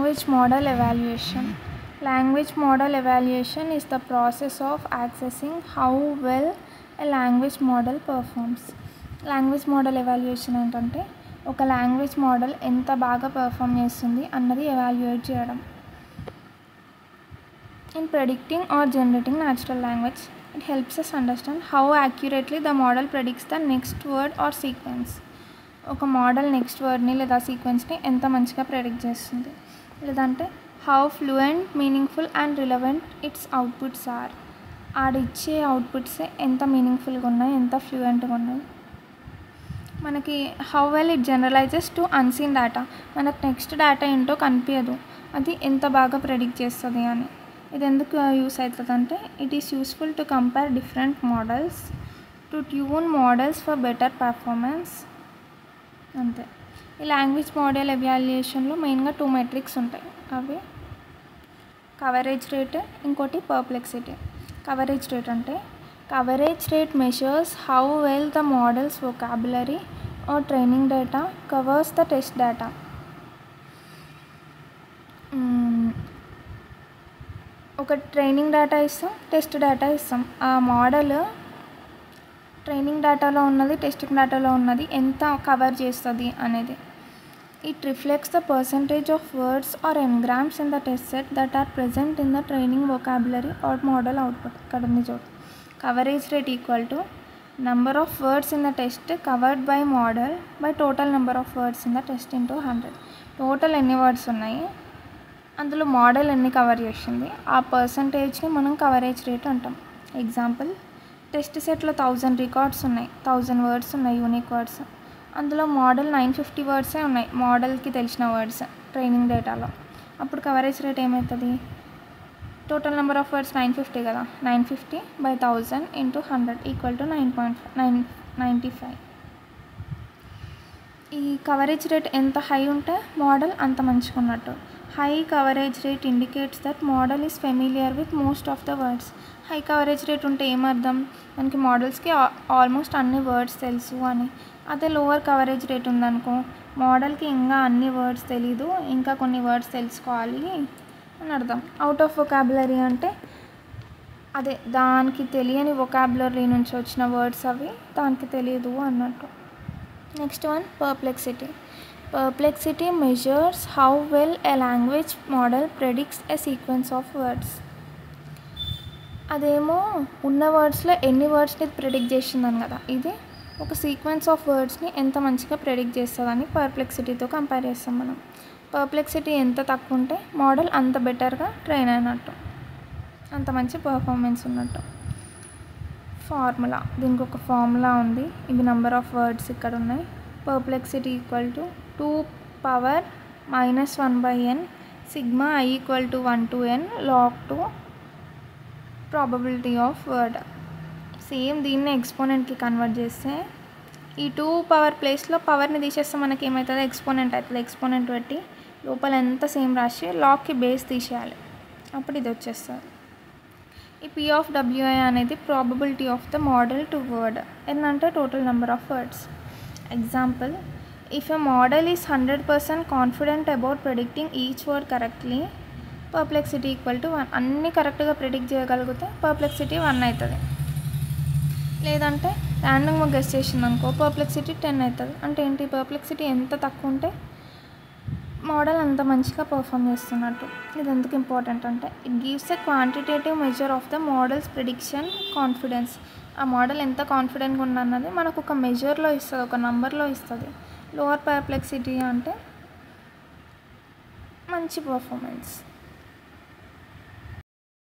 Language model evaluation. Language model evaluation is the process of assessing how well a language model performs. Language model evaluation ఏంటంటే ఒక language model ఎంత బాగా perform చేస్తుంది అన్నది evaluate చేయడం. In predicting or generating natural language it helps us understand how accurately the model predicts the next word or sequence. ఒక model next వర్డ్ని లేదా సీక్వెన్స్ని ఎంత మంచిగా ప్రెడిక్ట్ చేస్తుంది, లేదంటే how fluent, meaningful and relevant its outputs are. ఆడిచ్చే outputs ఎంత మీనింగ్ఫుల్గా ఉన్నాయి, ఎంత ఫ్లూయెంట్గా ఉన్నాయి. మనకి how well it generalises to unseen data. మనకు నెక్స్ట్ డేటా ఏంటో కనిపించదు, అది ఎంత బాగా ప్రెడిక్ట్ చేస్తుంది అని. ఇది ఎందుకు యూస్ అవుతుంది అంటే it is useful to compare different models, to tune models for better performance. అంతే. ఈ లాంగ్వేజ్ మోడల్ ఎవాల్యుయేషన్లో మెయిన్గా 2 మెట్రిక్స్ ఉంటాయి. అవి కవరేజ్ రేట్, ఇంకోటి పర్ప్లెక్సిటీ. కవరేజ్ రేట్ అంటే coverage rate measures how well the model's vocabulary or training data covers the test data. ఒక training data ఇస్తాం, test data ఇస్తాం. ఆ మోడల్ ట్రైనింగ్ డేటాలో ఉన్నది, టెస్టింగ్ డేటాలో ఉన్నది ఎంత కవర్ చేస్తుంది అనేది. It reflects the percentage of words or n-grams in the test set that are present in the training vocabulary or model output. ఇక్కడ ఉంది చూడు. Coverage rate equal to number of words in the test covered by model by total number of words in the test into 100. Total ఎన్ని words ఉన్నాయి, అందులో model ఎన్ని cover చేసింది, ఆ పర్సంటేజ్ని మనం కవరేజ్ రేట్ అంటాం. ఎగ్జాంపుల్, టెస్ట్ సెట్లో 1000 రికార్డ్స్ ఉన్నాయి, 1000 వర్డ్స్ ఉన్నాయి, యూనిక్ వర్డ్స్. అందులో మోడల్ 950 వర్డ్సే ఉన్నాయి, మోడల్కి తెలిసిన వర్డ్స్ ట్రైనింగ్ డేటాలో. అప్పుడు కవరేజ్ రేట్ ఏమవుతుంది? టోటల్ నెంబర్ ఆఫ్ వర్డ్స్ 950 కదా, 950 by 1000 into 100 ఈక్వల్ టు 9.95. ఈ కవరేజ్ రేట్ ఎంత హై ఉంటే మోడల్ అంత మంచిగా ఉన్నట్టు. High coverage rate indicates that model is familiar with most of the words. High coverage rate ఉంటే ఏమర్థం, మనకి మోడల్స్కి ఆల్మోస్ట్ అన్ని వర్డ్స్ తెలుసు అని. అదే లోవర్ కవరేజ్ రేట్ ఉందనుకో, మోడల్కి ఇంకా అన్ని వర్డ్స్ తెలీదు, ఇంకా కొన్ని వర్డ్స్ తెలుసుకోవాలి అని అర్థం. అవుట్ ఆఫ్ వొకాబులరీ అంటే అదే దానికి తెలియని వొకాబులరీ నుంచి వచ్చిన వర్డ్స్ అవి దానికి తెలియదు అన్నట్టు. Next one, Perplexity. Perplexity measures how well a language model ప్రెడిక్ట్స్ a sequence of words. అదేమో ఉన్న వర్డ్స్లో ఎన్ని వర్డ్స్ని ప్రెడిక్ట్ చేసిందని కదా, ఇది ఒక సీక్వెన్స్ ఆఫ్ వర్డ్స్ని ఎంత మంచిగా ప్రెడిక్ట్ చేస్తుందని పర్ప్లెక్సిటీతో కంపేర్ చేస్తాం మనం. పర్ప్లెక్సిటీ ఎంత తక్కువ ఉంటే మోడల్ అంత బెటర్గా ట్రైన్ అయినట్టు, అంత మంచి పర్ఫార్మెన్స్ ఉన్నట్టు. ఫార్ములా, దీనికి ఒక ఫార్ములా ఉంది. ఇవి నెంబర్ ఆఫ్ వర్డ్స్ ఇక్కడ ఉన్నాయి. Perplexity equal to 2 power -1/n sigma i equal to 1 to n log 2 probability of word. Same దీన్ని ఎక్స్పోనెంట్కి కన్వర్ట్ చేస్తే ఈ 2 పవర్ ప్లేస్లో పవర్ని తీసేస్తే మనకి ఏమవుతుంది, ఎక్స్పోనెంట్ అవుతుంది. ఎక్స్పోనెంట్ పెట్టి లోపల ఎంత సేమ్ రాసి లాగ్కి బేస్ తీసేయాలి, అప్పుడు ఇది వచ్చేస్తుంది. ఈ P of WI అనేది probability of the model to word. ఏంటంటే total number of words. Example, if a model is 100% confident about predicting each word correctly, perplexity equal to 1. అన్నీ కరెక్ట్గా ప్రెడిక్ట్ చేయగలిగితే పర్ప్లెక్సిటీ 1 అవుతుంది. లేదంటే ర్యాండమ్గా గెస్ చేసింది అనుకో, పర్ప్లెక్సిటీ 10 అవుతుంది. అంటే ఏంటి, పర్ప్లెక్సిటీ ఎంత తక్కువ ఉంటే మోడల్ అంత మంచిగా పర్ఫామ్ చేస్తున్నట్టు. ఇది ఎందుకు ఇంపార్టెంట్ అంటే it gives a quantitative measure of the models prediction confidence. ఆ మోడల్ ఎంత కాన్ఫిడెంట్గా ఉన్నది మనకు ఒక మెజర్లో ఇస్తుంది, ఒక నంబర్లో ఇస్తుంది. లోవర్ పర్ప్లెక్సిటీ అంటే మంచి పర్ఫార్మెన్స్.